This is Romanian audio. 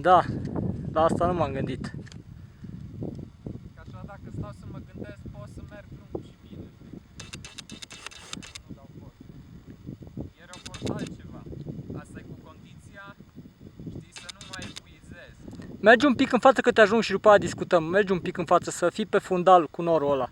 Da, la asta nu m-am gândit. Că așa dacă stau să mă gândesc, pot să merg lung și bine. Nu dau fost. E raportat altceva. Asta e cu condiția, știi, să nu mai epuizez. Mergi un pic în față că te ajung și după aia discutăm. Mergi un pic în față să fii pe fundal cu norul ăla.